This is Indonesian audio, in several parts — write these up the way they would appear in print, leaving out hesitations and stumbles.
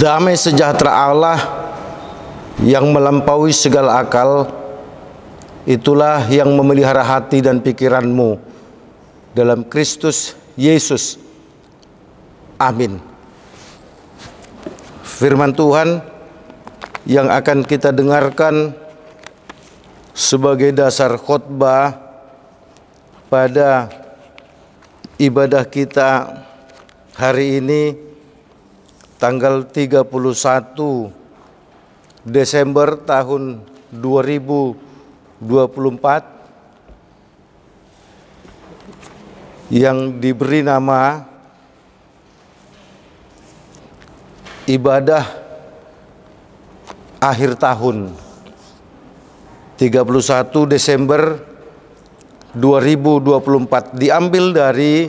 Damai sejahtera Allah yang melampaui segala akal, itulah yang memelihara hati dan pikiranmu dalam Kristus Yesus. Amin. Firman Tuhan yang akan kita dengarkan sebagai dasar khotbah pada ibadah kita hari ini, tanggal 31 Desember tahun 2024, yang diberi nama ibadah akhir tahun 31 Desember 2024, diambil dari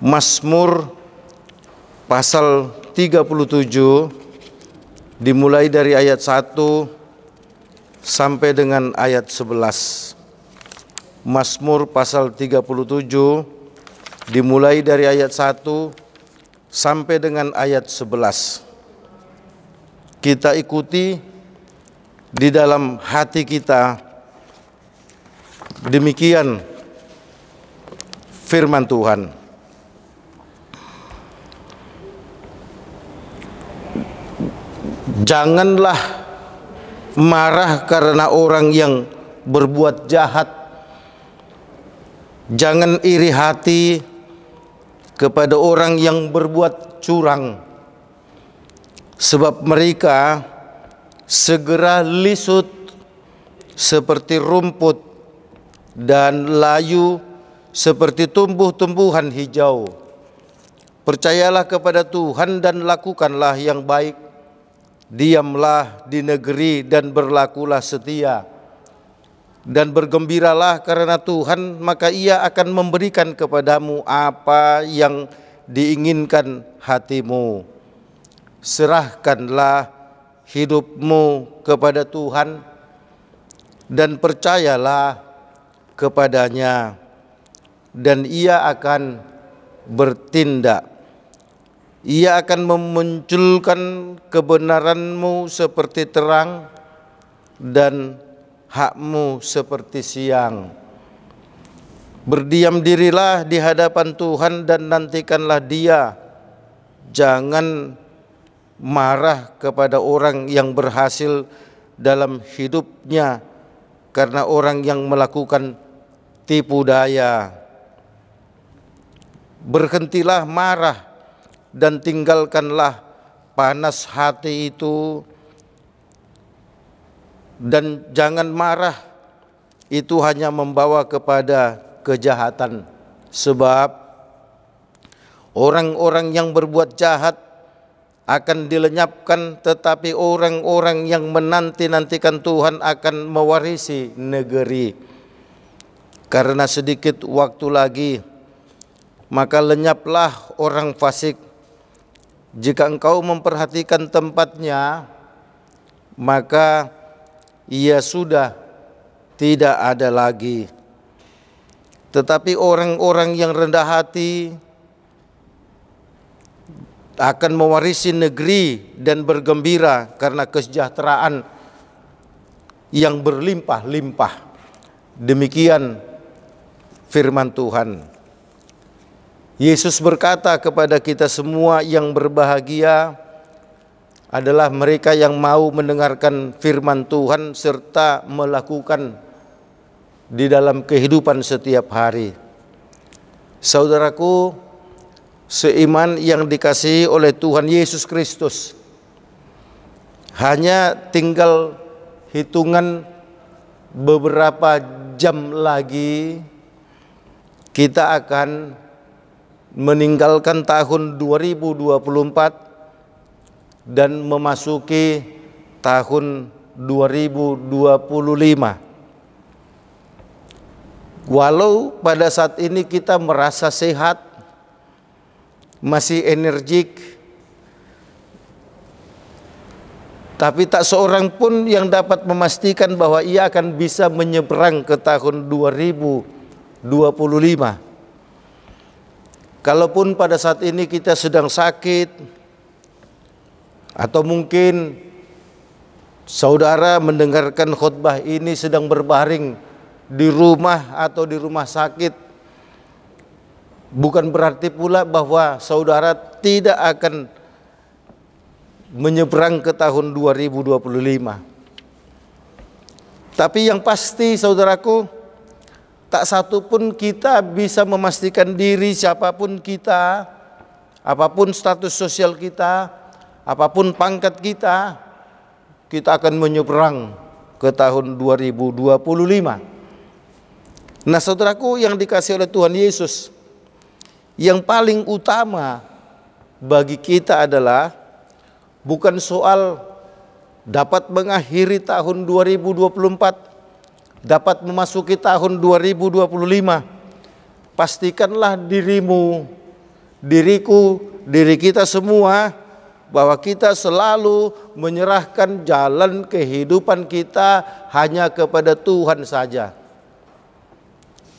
Mazmur pasal 37, dimulai dari ayat 1 sampai dengan ayat 11. Mazmur pasal 37 dimulai dari ayat 1 sampai dengan ayat 11. Kita ikuti di dalam hati kita. Demikian firman Tuhan. Janganlah marah karena orang yang berbuat jahat. Jangan iri hati kepada orang yang berbuat curang, sebab mereka segera lisut seperti rumput dan layu seperti tumbuh-tumbuhan hijau. Percayalah kepada Tuhan dan lakukanlah yang baik. Diamlah di negeri dan berlakulah setia. Dan bergembiralah karena Tuhan, maka Ia akan memberikan kepadamu apa yang diinginkan hatimu. Serahkanlah hidupmu kepada Tuhan dan percayalah kepadanya, dan Ia akan bertindak. Ia akan memunculkan kebenaranmu seperti terang dan hakmu seperti siang. Berdiam dirilah di hadapan Tuhan dan nantikanlah Dia. Jangan marah kepada orang yang berhasil dalam hidupnya karena orang yang melakukan tipu daya. Berhentilah marah dan tinggalkanlah panas hati itu. Dan jangan marah, itu hanya membawa kepada kejahatan. Sebab orang-orang yang berbuat jahat akan dilenyapkan, tetapi orang-orang yang menanti-nantikan Tuhan akan mewarisi negeri. Karena sedikit waktu lagi, maka lenyaplah orang fasik. Jika engkau memperhatikan tempatnya, maka ia sudah tidak ada lagi. Tetapi orang-orang yang rendah hati akan mewarisi negeri dan bergembira karena kesejahteraan yang berlimpah-limpah. Demikian firman Tuhan. Yesus berkata kepada kita semua yang berbahagia adalah mereka yang mau mendengarkan firman Tuhan serta melakukan di dalam kehidupan setiap hari. Saudaraku seiman yang dikasihi oleh Tuhan Yesus Kristus, hanya tinggal hitungan beberapa jam lagi kita akan meninggalkan tahun 2024 dan memasuki tahun 2025. Walau pada saat ini kita merasa sehat, masih energik, tapi tak seorang pun yang dapat memastikan bahwa ia akan bisa menyeberang ke tahun 2025. Kalaupun pada saat ini kita sedang sakit, Atau mungkin saudara mendengarkan khutbah ini sedang berbaring di rumah atau di rumah sakit. Bukan berarti pula bahwa saudara tidak akan menyeberang ke tahun 2025. Tapi yang pasti saudaraku, tak satu pun kita bisa memastikan diri, siapapun kita, apapun status sosial kita, apapun pangkat kita, kita akan menyeberang ke tahun 2025. Nah saudaraku yang dikasihi oleh Tuhan Yesus, yang paling utama bagi kita adalah bukan soal dapat mengakhiri tahun 2024, dapat memasuki tahun 2025. Pastikanlah dirimu, diriku, diri kita semua bahwa kita selalu menyerahkan jalan kehidupan kita hanya kepada Tuhan saja.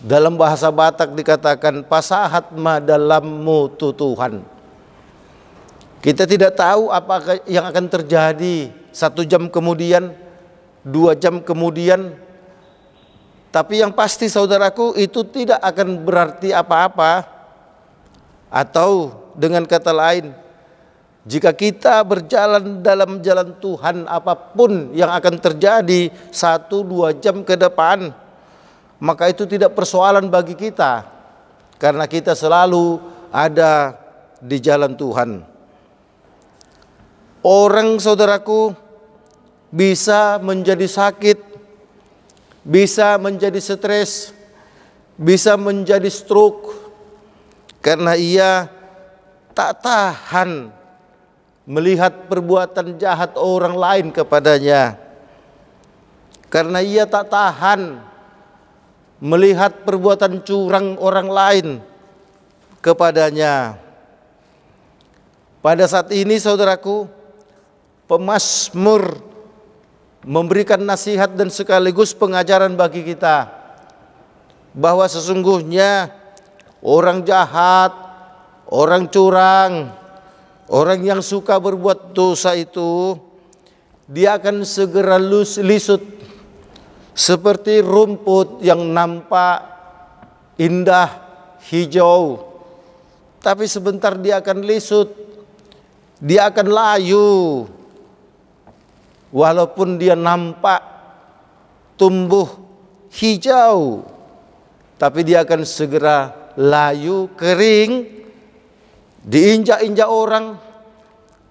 Dalam bahasa Batak dikatakan pasahat ma dalammu tu Tuhan. Kita tidak tahu apa yang akan terjadi 1 jam kemudian, 2 jam kemudian. Tapi yang pasti saudaraku, itu tidak akan berarti apa-apa. Atau dengan kata lain, jika kita berjalan dalam jalan Tuhan, apapun yang akan terjadi 1-2 jam ke depan, maka itu tidak persoalan bagi kita, karena kita selalu ada di jalan Tuhan. Orang saudaraku bisa menjadi sakit, bisa menjadi stres, bisa menjadi stroke, karena ia tak tahan melihat perbuatan jahat orang lain kepadanya, karena ia tak tahan melihat perbuatan curang orang lain kepadanya. Pada saat ini saudaraku, pemazmur memberikan nasihat dan sekaligus pengajaran bagi kita bahwa sesungguhnya orang jahat, orang curang, orang yang suka berbuat dosa itu, dia akan segera lisut seperti rumput yang nampak indah, hijau. Tapi sebentar dia akan lisut, dia akan layu. Walaupun dia nampak tumbuh hijau, tapi dia akan segera layu, kering, diinjak-injak orang,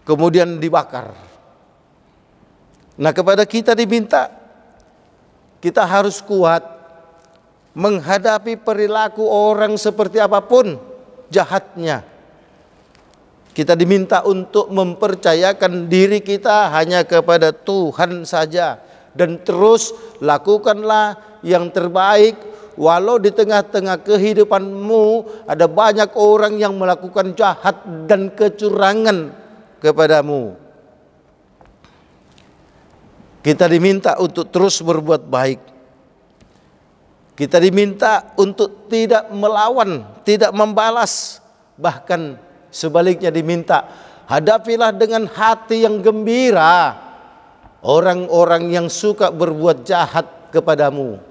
kemudian dibakar. Nah, kepada kita diminta, kita harus kuat menghadapi perilaku orang seperti apapun jahatnya. Kita diminta untuk mempercayakan diri kita hanya kepada Tuhan saja, dan terus lakukanlah yang terbaik. Walau di tengah-tengah kehidupanmu ada banyak orang yang melakukan jahat dan kecurangan kepadamu, kita diminta untuk terus berbuat baik. Kita diminta untuk tidak melawan, tidak membalas, bahkan sebaliknya diminta, hadapilah dengan hati yang gembira orang-orang yang suka berbuat jahat kepadamu.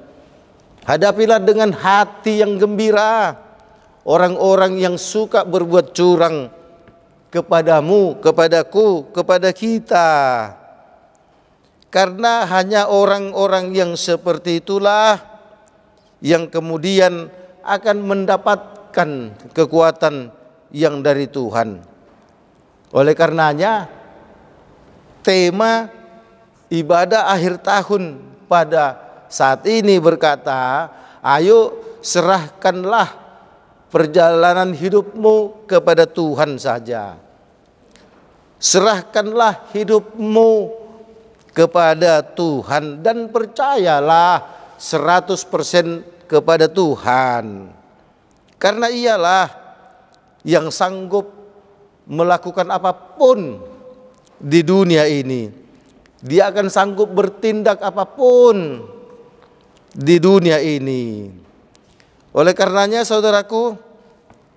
Hadapilah dengan hati yang gembira orang-orang yang suka berbuat curang kepadamu, kepadaku, kepada kita. Karena hanya orang-orang yang seperti itulah yang kemudian akan mendapatkan kekuatan yang dari Tuhan. Oleh karenanya, tema ibadah akhir tahun pada saat ini berkata, ayo serahkanlah perjalanan hidupmu kepada Tuhan saja. Serahkanlah hidupmu kepada Tuhan dan percayalah 100% kepada Tuhan. Karena ialah yang sanggup melakukan apapun di dunia ini. Dia akan sanggup bertindak apapun di dunia ini. Oleh karenanya saudaraku,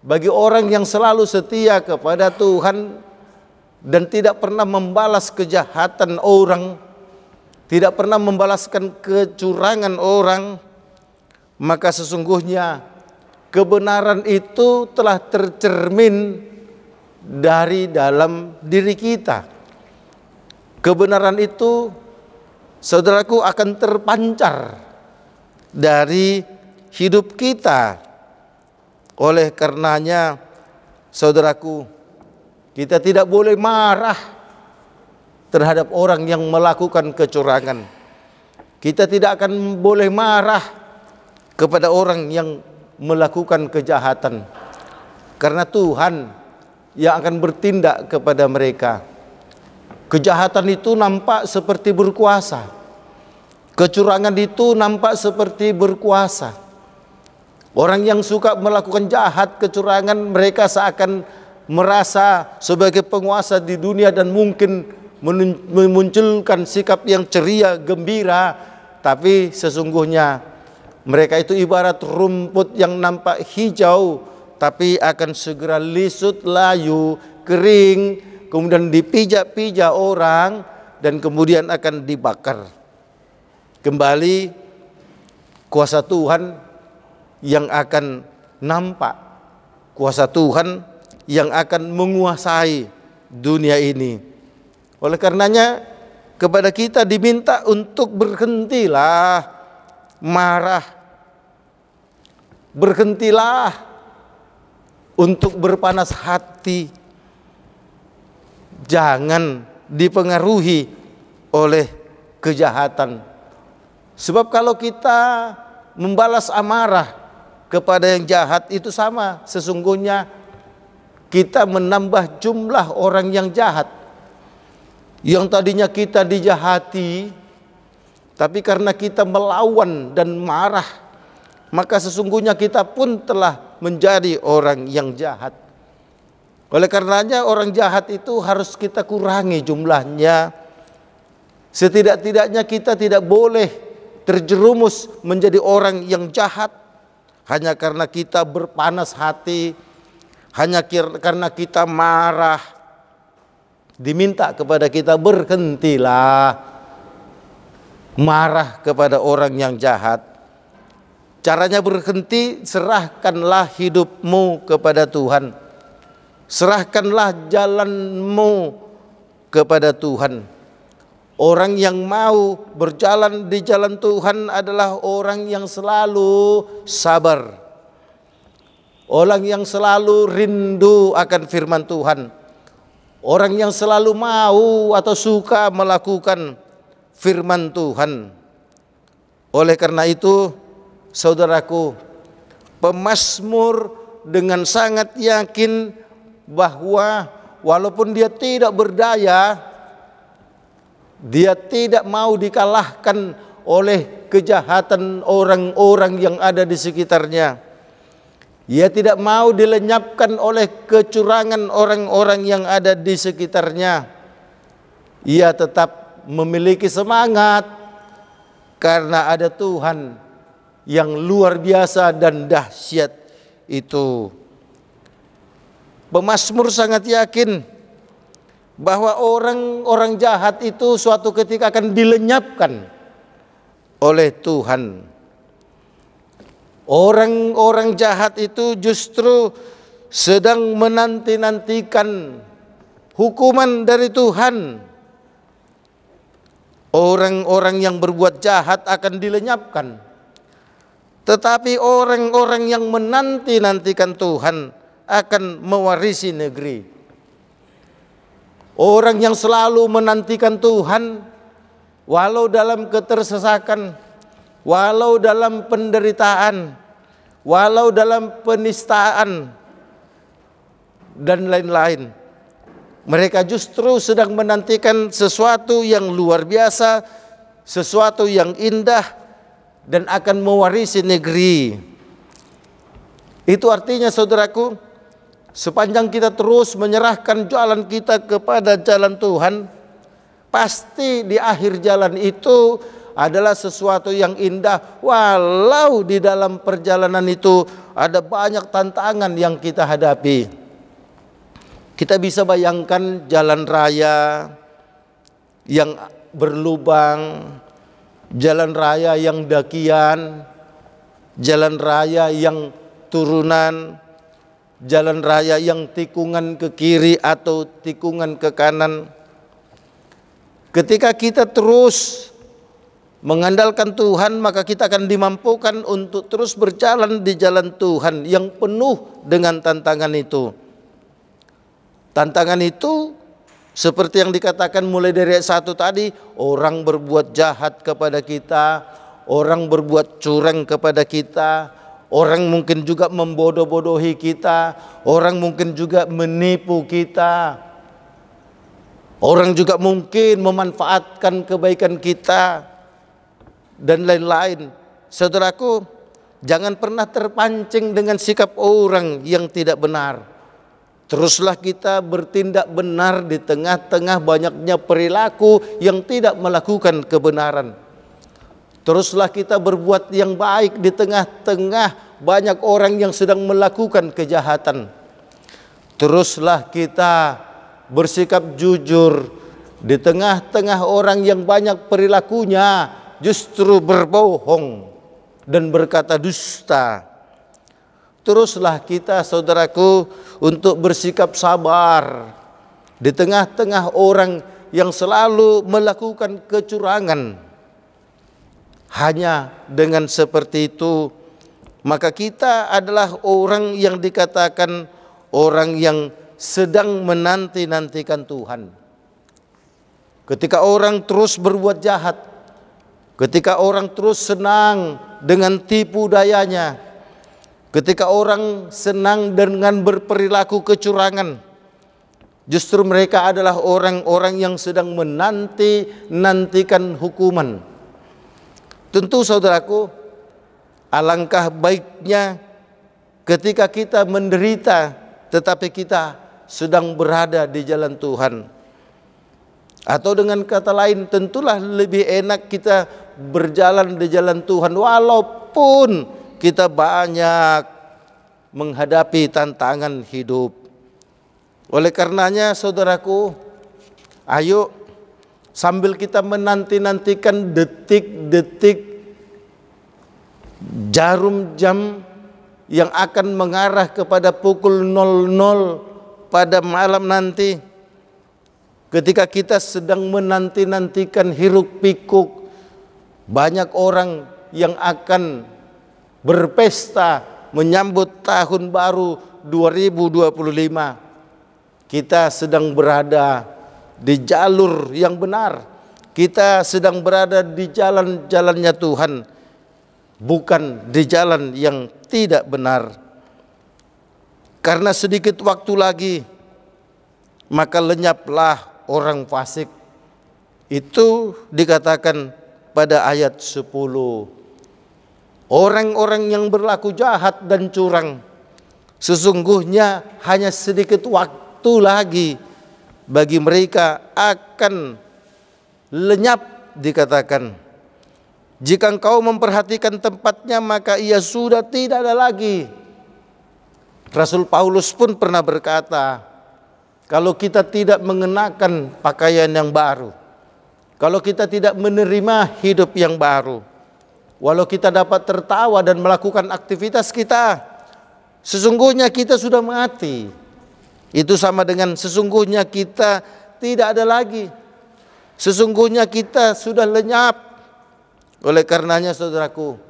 bagi orang yang selalu setia kepada Tuhan, dan tidak pernah membalas kejahatan orang, tidak pernah membalaskan kecurangan orang, maka sesungguhnya kebenaran itu telah tercermin dari dalam diri kita. Kebenaran itu, saudaraku, akan terpancar dari hidup kita. Oleh karenanya, saudaraku, kita tidak boleh marah terhadap orang yang melakukan kecurangan. Kita tidak akan boleh marah kepada orang yang melakukan kejahatan, karena Tuhan yang akan bertindak kepada mereka. Kejahatan itu nampak seperti berkuasa, kecurangan itu nampak seperti berkuasa. Orang yang suka melakukan jahat, kecurangan, mereka seakan merasa sebagai penguasa di dunia dan mungkin memunculkan sikap yang ceria, gembira, tapi sesungguhnya mereka itu ibarat rumput yang nampak hijau, tapi akan segera lisut, layu, kering, kemudian dipijak-pijak orang, dan kemudian akan dibakar. Kembali kuasa Tuhan yang akan nampak, kuasa Tuhan yang akan menguasai dunia ini. Oleh karenanya kepada kita diminta untuk berhentilah marah, berhentilah untuk berpanas hati, jangan dipengaruhi oleh kejahatan. Sebab kalau kita membalas amarah kepada yang jahat, itu sama sesungguhnya kita menambah jumlah orang yang jahat. Yang tadinya kita dijahati, tapi karena kita melawan dan marah, maka sesungguhnya kita pun telah menjadi orang yang jahat. Oleh karenanya orang jahat itu harus kita kurangi jumlahnya. Setidak-tidaknya kita tidak boleh terjerumus menjadi orang yang jahat hanya karena kita berpanas hati, hanya karena kita marah. Diminta kepada kita berhentilah marah kepada orang yang jahat. Caranya berhenti, serahkanlah hidupmu kepada Tuhan. Serahkanlah jalanmu kepada Tuhan. Orang yang mau berjalan di jalan Tuhan adalah orang yang selalu sabar. Orang yang selalu rindu akan firman Tuhan. Orang yang selalu mau atau suka melakukan firman Tuhan. Oleh karena itu, saudaraku, pemazmur dengan sangat yakin bahwa walaupun dia tidak berdaya, dia tidak mau dikalahkan oleh kejahatan orang-orang yang ada di sekitarnya. Ia tidak mau dilenyapkan oleh kecurangan orang-orang yang ada di sekitarnya. Ia tetap memiliki semangat karena ada Tuhan yang luar biasa dan dahsyat itu. Pemazmur sangat yakin bahwa orang-orang jahat itu suatu ketika akan dilenyapkan oleh Tuhan. Orang-orang jahat itu justru sedang menanti-nantikan hukuman dari Tuhan. Orang-orang yang berbuat jahat akan dilenyapkan. Tetapi orang-orang yang menanti-nantikan Tuhan akan mewarisi negeri. Orang yang selalu menantikan Tuhan, walau dalam ketersesakan, walau dalam penderitaan, walau dalam penistaan, dan lain-lain, mereka justru sedang menantikan sesuatu yang luar biasa, sesuatu yang indah, dan akan mewarisi negeri. Itu artinya, saudaraku, sepanjang kita terus menyerahkan jalan kita kepada jalan Tuhan, pasti di akhir jalan itu adalah sesuatu yang indah, walau di dalam perjalanan itu ada banyak tantangan yang kita hadapi. Kita bisa bayangkan jalan raya yang berlubang, jalan raya yang dakian, jalan raya yang turunan, jalan raya yang tikungan ke kiri atau tikungan ke kanan. Ketika kita terus mengandalkan Tuhan, maka kita akan dimampukan untuk terus berjalan di jalan Tuhan yang penuh dengan tantangan itu. Tantangan itu seperti yang dikatakan mulai dari ayat 1 tadi, orang berbuat jahat kepada kita, orang berbuat curang kepada kita, orang mungkin juga membodoh-bodohi kita, orang mungkin juga menipu kita, orang juga mungkin memanfaatkan kebaikan kita, dan lain-lain. Saudaraku, jangan pernah terpancing dengan sikap orang yang tidak benar. Teruslah kita bertindak benar di tengah-tengah banyaknya perilaku yang tidak melakukan kebenaran. Teruslah kita berbuat yang baik di tengah-tengah banyak orang yang sedang melakukan kejahatan. Teruslah kita bersikap jujur di tengah-tengah orang yang banyak perilakunya justru berbohong dan berkata dusta. Teruslah kita, saudaraku, untuk bersikap sabar di tengah-tengah orang yang selalu melakukan kecurangan. Hanya dengan seperti itu, maka kita adalah orang yang dikatakan orang yang sedang menanti-nantikan Tuhan. Ketika orang terus berbuat jahat, ketika orang terus senang dengan tipu dayanya, ketika orang senang dengan berperilaku kecurangan, justru mereka adalah orang-orang yang sedang menanti-nantikan hukuman. Tentu saudaraku, alangkah baiknya ketika kita menderita tetapi kita sedang berada di jalan Tuhan. Atau dengan kata lain, tentulah lebih enak kita berjalan di jalan Tuhan walaupun kita banyak menghadapi tantangan hidup. Oleh karenanya saudaraku, ayo sambil kita menanti-nantikan detik-detik jarum jam yang akan mengarah kepada pukul 00 pada malam nanti, ketika kita sedang menanti-nantikan hiruk pikuk banyak orang yang akan berpesta menyambut tahun baru 2025. Kita sedang berada di jalur yang benar. Kita sedang berada di jalan-jalannya Tuhan, bukan di jalan yang tidak benar. Karena sedikit waktu lagi, maka lenyaplah orang fasik. Itu dikatakan pada ayat 10. Orang-orang yang berlaku jahat dan curang, sesungguhnya hanya sedikit waktu lagi bagi mereka akan lenyap, dikatakan. Jika engkau memperhatikan tempatnya, maka ia sudah tidak ada lagi. Rasul Paulus pun pernah berkata, kalau kita tidak mengenakan pakaian yang baru, kalau kita tidak menerima hidup yang baru, walau kita dapat tertawa dan melakukan aktivitas kita, sesungguhnya kita sudah mati. Itu sama dengan sesungguhnya kita tidak ada lagi. Sesungguhnya kita sudah lenyap. Oleh karenanya saudaraku,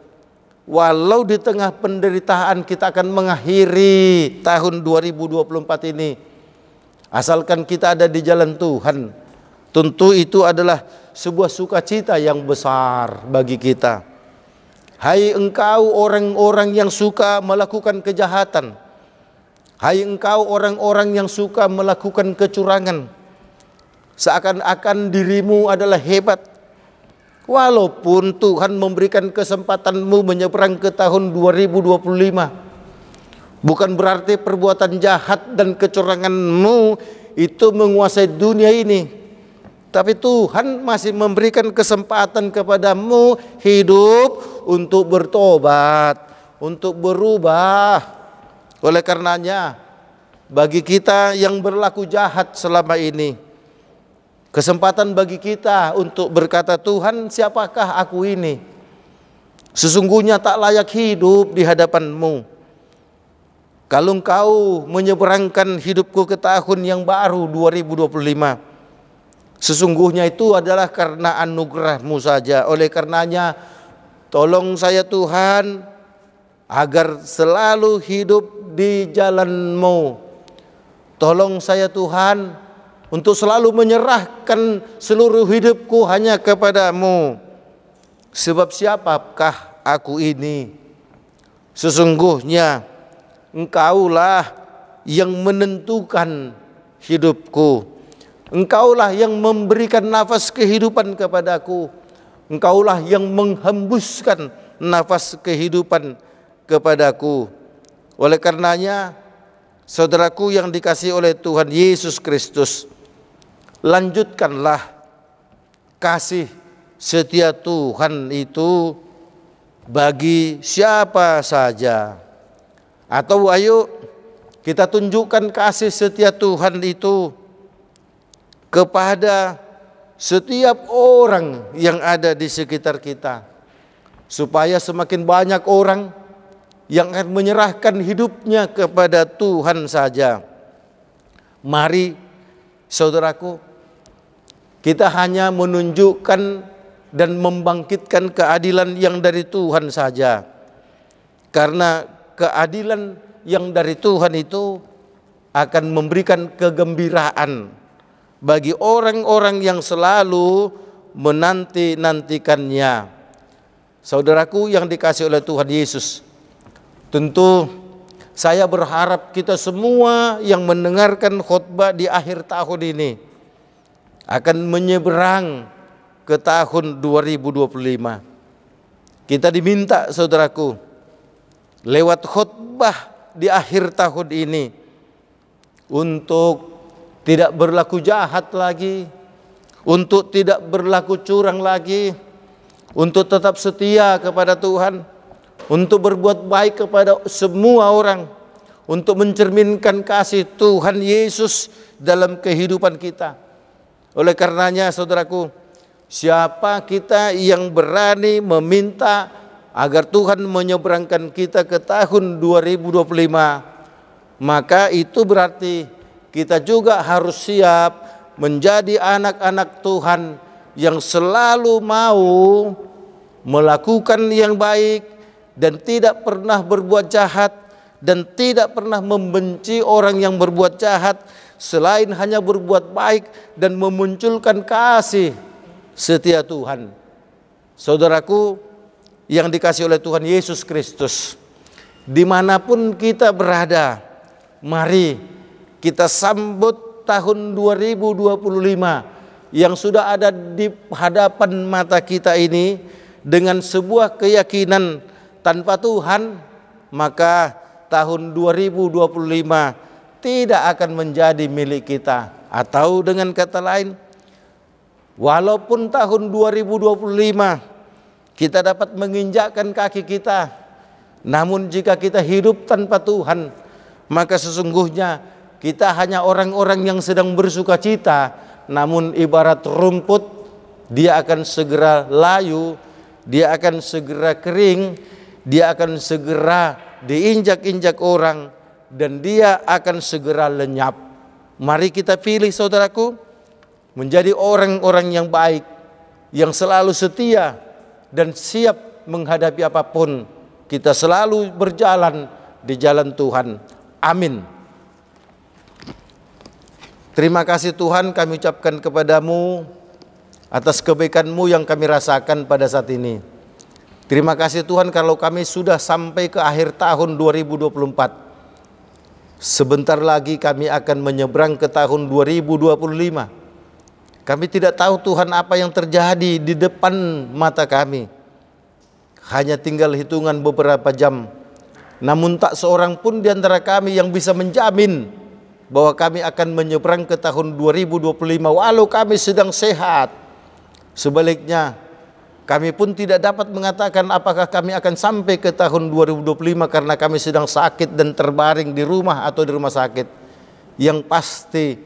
walau di tengah penderitaan kita akan mengakhiri tahun 2024 ini, asalkan kita ada di jalan Tuhan, tentu itu adalah sebuah sukacita yang besar bagi kita. Hai engkau orang-orang yang suka melakukan kejahatan, hai engkau orang-orang yang suka melakukan kecurangan, seakan-akan dirimu adalah hebat, walaupun Tuhan memberikan kesempatanmu menyeberang ke tahun 2025. Bukan berarti perbuatan jahat dan kecuranganmu itu menguasai dunia ini. Tapi Tuhan masih memberikan kesempatan kepadamu hidup untuk bertobat, untuk berubah. Oleh karenanya, bagi kita yang berlaku jahat selama ini. Kesempatan bagi kita untuk berkata, Tuhan, siapakah aku ini? Sesungguhnya tak layak hidup di hadapan-Mu. Kalau Engkau menyeberangkan hidupku ke tahun yang baru 2025, sesungguhnya itu adalah karena anugerah-Mu saja. Oleh karenanya, tolong saya Tuhan, agar selalu hidup di jalan-Mu. Tolong saya Tuhan, untuk selalu menyerahkan seluruh hidupku hanya kepada-Mu. Sebab siapakah aku ini? Sesungguhnya Engkaulah yang menentukan hidupku. Engkaulah yang memberikan nafas kehidupan kepadaku. Engkaulah yang menghembuskan nafas kehidupan kepadaku. Oleh karenanya, saudaraku yang dikasihi oleh Tuhan Yesus Kristus, lanjutkanlah kasih setia Tuhan itu bagi siapa saja. Atau ayo kita tunjukkan kasih setia Tuhan itu kepada setiap orang yang ada di sekitar kita, supaya semakin banyak orang yang akan menyerahkan hidupnya kepada Tuhan saja. Mari saudaraku, kita hanya menunjukkan dan membangkitkan keadilan yang dari Tuhan saja. Karena keadilan yang dari Tuhan itu akan memberikan kegembiraan bagi orang-orang yang selalu menanti-nantikannya. Saudaraku yang dikasihi oleh Tuhan Yesus, tentu saya berharap kita semua yang mendengarkan khotbah di akhir tahun ini akan menyeberang ke tahun 2025. Kita diminta saudaraku, lewat khotbah di akhir tahun ini, untuk tidak berlaku jahat lagi, untuk tidak berlaku curang lagi, untuk tetap setia kepada Tuhan, untuk berbuat baik kepada semua orang, untuk mencerminkan kasih Tuhan Yesus dalam kehidupan kita. Oleh karenanya saudaraku, siapa kita yang berani meminta agar Tuhan menyeberangkan kita ke tahun 2025, maka itu berarti kita juga harus siap menjadi anak-anak Tuhan yang selalu mau melakukan yang baik dan tidak pernah berbuat jahat dan tidak pernah membenci orang yang berbuat jahat, selain hanya berbuat baik dan memunculkan kasih setia Tuhan. Saudaraku yang dikasihi oleh Tuhan Yesus Kristus, dimanapun kita berada, mari kita sambut tahun 2025 yang sudah ada di hadapan mata kita ini dengan sebuah keyakinan, tanpa Tuhan maka tahun 2025 tidak akan menjadi milik kita. Atau dengan kata lain, walaupun tahun 2025 kita dapat menginjakkan kaki kita, namun jika kita hidup tanpa Tuhan, maka sesungguhnya kita hanya orang-orang yang sedang bersuka cita, namun ibarat rumput, dia akan segera layu, dia akan segera kering, dia akan segera diinjak-injak orang, dan dia akan segera lenyap. Mari kita pilih saudaraku, menjadi orang-orang yang baik, yang selalu setia dan siap menghadapi apapun. Kita selalu berjalan di jalan Tuhan. Amin. Terima kasih Tuhan kami ucapkan kepadamu atas kebaikan-Mu yang kami rasakan pada saat ini. Terima kasih Tuhan kalau kami sudah sampai ke akhir tahun 2024. Sebentar lagi kami akan menyeberang ke tahun 2025. Kami tidak tahu Tuhan apa yang terjadi di depan mata kami. Hanya tinggal hitungan beberapa jam. Namun tak seorang pun di antara kami yang bisa menjamin bahwa kami akan menyeberang ke tahun 2025 walau kami sedang sehat. Sebaliknya, kami pun tidak dapat mengatakan apakah kami akan sampai ke tahun 2025 karena kami sedang sakit dan terbaring di rumah atau di rumah sakit. yang pasti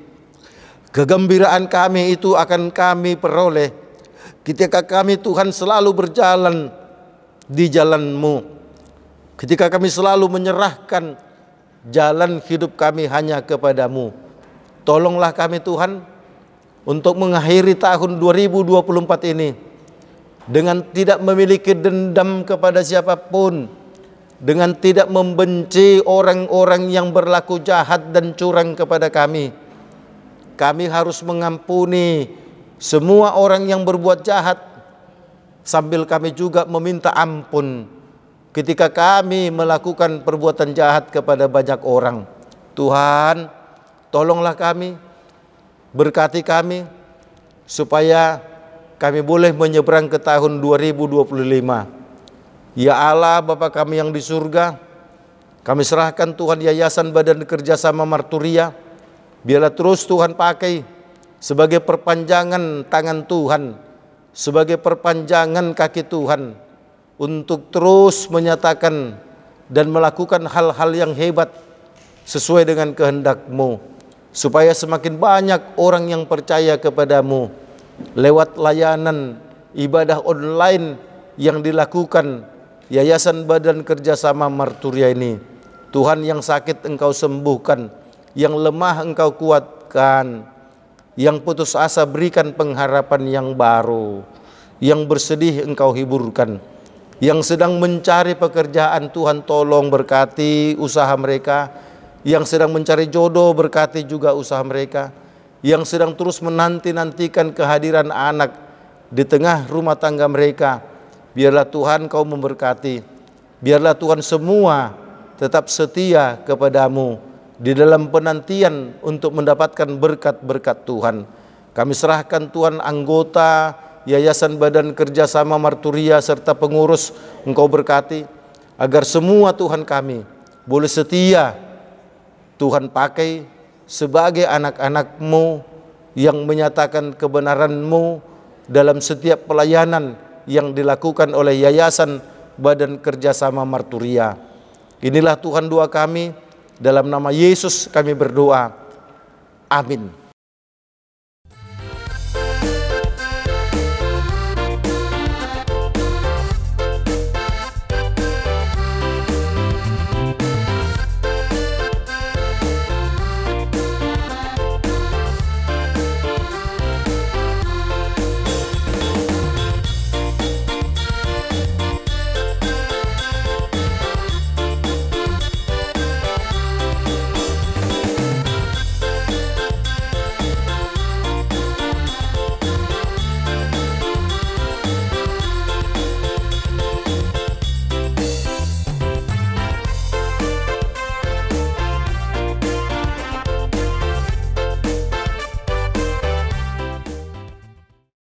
kegembiraan kami itu akan kami peroleh ketika kami Tuhan selalu berjalan di jalan-Mu, ketika kami selalu menyerahkan jalan hidup kami hanya kepada-Mu. Tolonglah kami Tuhan untuk mengakhiri tahun 2024 ini dengan tidak memiliki dendam kepada siapapun, dengan tidak membenci orang-orang yang berlaku jahat dan curang kepada kami. Kami harus mengampuni semua orang yang berbuat jahat, sambil kami juga meminta ampun ketika kami melakukan perbuatan jahat kepada banyak orang. Tuhan, tolonglah kami, berkati kami, supaya kami boleh menyeberang ke tahun 2025. Ya Allah, Bapa kami yang di surga, kami serahkan Tuhan Yayasan Badan Kerjasama Marturia. Biarlah terus Tuhan pakai sebagai perpanjangan tangan Tuhan, sebagai perpanjangan kaki Tuhan, untuk terus menyatakan dan melakukan hal-hal yang hebat sesuai dengan kehendak-Mu, supaya semakin banyak orang yang percaya kepada-Mu lewat layanan ibadah online yang dilakukan Yayasan Badan Kerjasama Marturia ini. Tuhan, yang sakit Engkau sembuhkan, yang lemah Engkau kuatkan, yang putus asa berikan pengharapan yang baru, yang bersedih Engkau hiburkan, yang sedang mencari pekerjaan Tuhan tolong berkati usaha mereka, yang sedang mencari jodoh berkati juga usaha mereka, yang sedang terus menanti-nantikan kehadiran anak di tengah rumah tangga mereka, biarlah Tuhan Kau memberkati, biarlah Tuhan semua tetap setia kepada-Mu di dalam penantian untuk mendapatkan berkat-berkat Tuhan. Kami serahkan Tuhan anggota Yayasan Badan Kerjasama Marturia serta pengurus, Engkau berkati, agar semua Tuhan kami boleh setia Tuhan pakai sebagai anak-anak-Mu yang menyatakan kebenaran-Mu dalam setiap pelayanan yang dilakukan oleh Yayasan Badan Kerjasama Marturia. Inilah Tuhan doa kami, dalam nama Yesus kami berdoa. Amin.